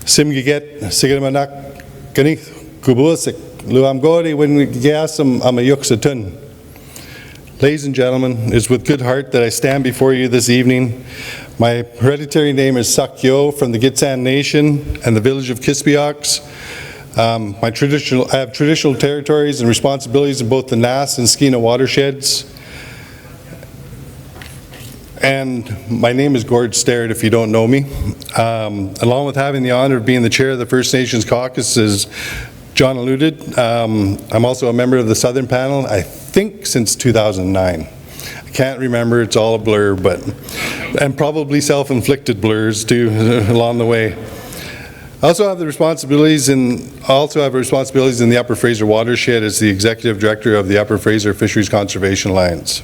Simgiget, Sigamanak, Ganith, Kubusik, Luam Gori, when we gas am a yuxatun. Ladies and gentlemen, it is with good heart that I stand before you this evening. My hereditary name is Sakyo from the Gitxsan Nation and the village of Kispiox. I have traditional territories and responsibilities in both the Nass and Skeena watersheds. And my name is Gord Sterritt, if you don't know me. Along with having the honor of being the chair of the First Nations Caucus, as John alluded, I'm also a member of the Southern Panel, I think since 2009. I can't remember, it's all a blur, and probably self-inflicted blurs too along the way. I also have responsibilities in the Upper Fraser watershed as the Executive Director of the Upper Fraser Fisheries Conservation Alliance.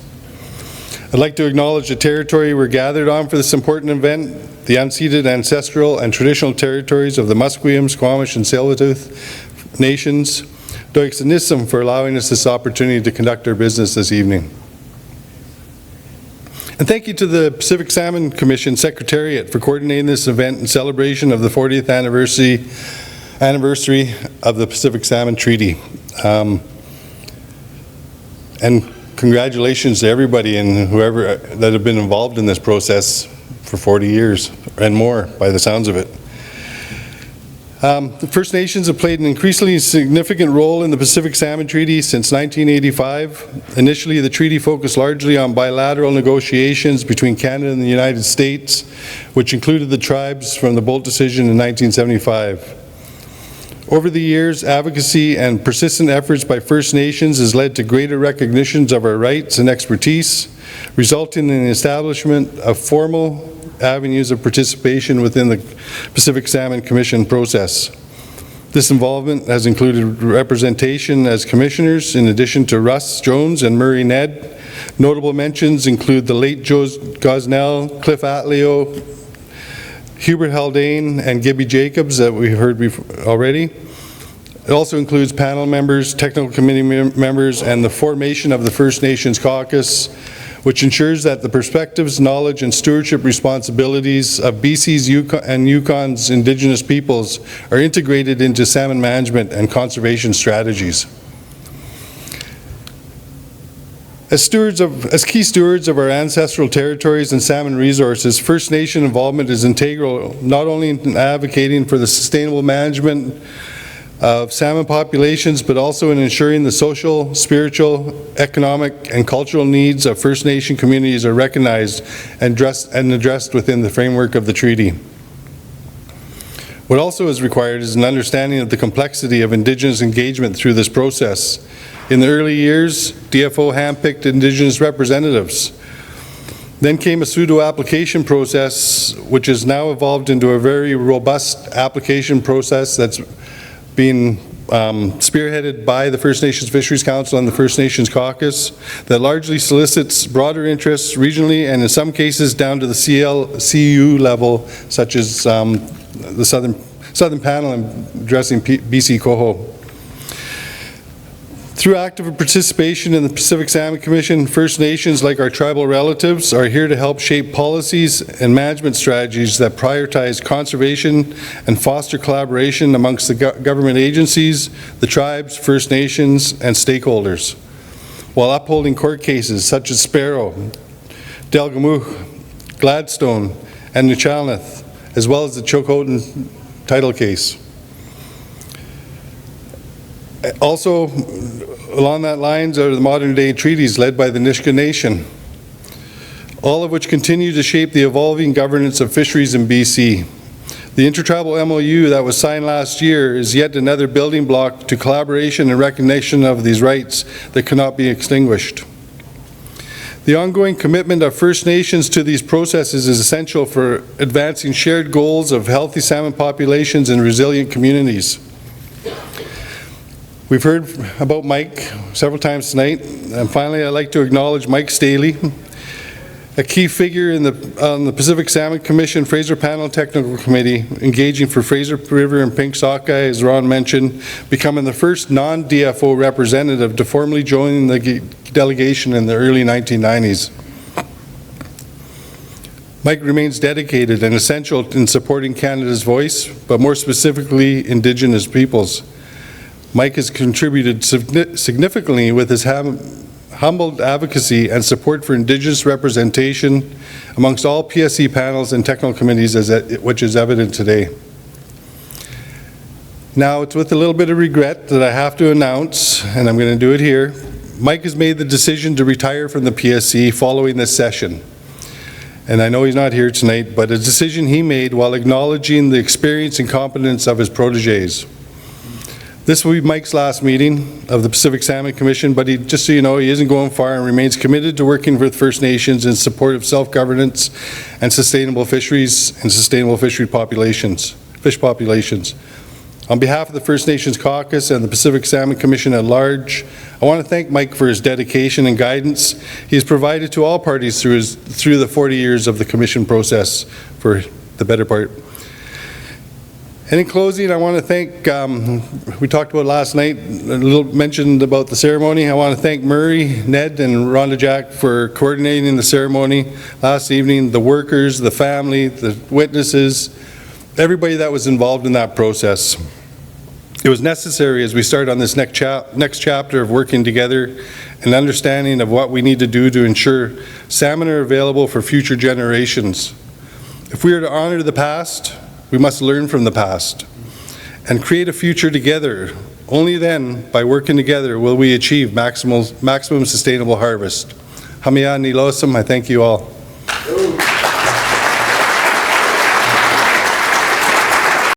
I'd like to acknowledge the territory we're gathered on for this important event, the unceded ancestral and traditional territories of the Musqueam, Squamish, and Tsleil-Waututh nations. Doix Nissim for allowing us this opportunity to conduct our business this evening. And thank you to the Pacific Salmon Commission Secretariat for coordinating this event in celebration of the 40th anniversary of the Pacific Salmon Treaty. And congratulations to everybody and whoever that have been involved in this process for 40 years and more by the sounds of it. The First Nations have played an increasingly significant role in the Pacific Salmon Treaty since 1985. Initially, the treaty focused largely on bilateral negotiations between Canada and the United States, which included the tribes from the Bolt decision in 1975. Over the years, advocacy and persistent efforts by First Nations has led to greater recognitions of our rights and expertise, resulting in the establishment of formal avenues of participation within the Pacific Salmon Commission process. This involvement has included representation as commissioners in addition to Russ Jones and Murray Ned. Notable mentions include the late Joe Gosnell, Cliff Atleo, Hubert Haldane, and Gibby Jacobs that we heard already. It also includes panel members, technical committee members, and the formation of the First Nations Caucus, which ensures that the perspectives, knowledge, and stewardship responsibilities of BC's and Yukon's Indigenous peoples are integrated into salmon management and conservation strategies. As key stewards of our ancestral territories and salmon resources, First Nation involvement is integral not only in advocating for the sustainable management of salmon populations, but also in ensuring the social, spiritual, economic, and cultural needs of First Nation communities are recognized and addressed within the framework of the treaty. What also is required is an understanding of the complexity of Indigenous engagement through this process. In the early years, DFO handpicked Indigenous representatives. Then came a pseudo-application process, which has now evolved into a very robust application process that's being spearheaded by the First Nations Fisheries Council and the First Nations Caucus that largely solicits broader interests regionally and in some cases down to the CU level, such as the Southern Panel and addressing BC Coho. Through active participation in the Pacific Salmon Commission, First Nations, like our tribal relatives, are here to help shape policies and management strategies that prioritize conservation and foster collaboration amongst the government agencies, the tribes, First Nations, and stakeholders, while upholding court cases such as Sparrow, Delgamuukh, Gladstone, and Nuchalnath, as well as the Chilcotin title case. Also, along that lines are the modern day treaties led by the Nisga'a Nation, all of which continue to shape the evolving governance of fisheries in BC. The intertribal MOU that was signed last year is yet another building block to collaboration and recognition of these rights that cannot be extinguished. The ongoing commitment of First Nations to these processes is essential for advancing shared goals of healthy salmon populations and resilient communities. We've heard about Mike several times tonight, and finally I'd like to acknowledge Mike Staley, a key figure on the Pacific Salmon Commission Fraser Panel Technical Committee, engaging for Fraser River and pink sockeye, as Ron mentioned, becoming the first non-DFO representative to formally join the delegation in the early 1990s. Mike remains dedicated and essential in supporting Canada's voice, but more specifically, Indigenous peoples. Mike has contributed significantly with his humbled advocacy and support for Indigenous representation amongst all PSC panels and technical committees, which is evident today. Now, it's with a little bit of regret that I have to announce, and I'm going to do it here, Mike has made the decision to retire from the PSC following this session. And I know he's not here tonight, but a decision he made while acknowledging the experience and competence of his protégés. This will be Mike's last meeting of the Pacific Salmon Commission, but just so you know, he isn't going far and remains committed to working with First Nations in support of self-governance and sustainable fisheries and sustainable fish populations. On behalf of the First Nations Caucus and the Pacific Salmon Commission at large, I want to thank Mike for his dedication and guidance he has provided to all parties through the 40 years of the Commission process for the better part. And in closing, I want to thank, we talked about last night, a little mentioned about the ceremony. I want to thank Murray, Ned, and Rhonda Jack for coordinating the ceremony last evening, the workers, the family, the witnesses, everybody that was involved in that process. It was necessary as we start on this next chapter of working together and understanding of what we need to do to ensure salmon are available for future generations. If we are to honor the past, we must learn from the past and create a future together. Only then, by working together, will we achieve maximum sustainable harvest. Hamiya ni losam, I thank you all.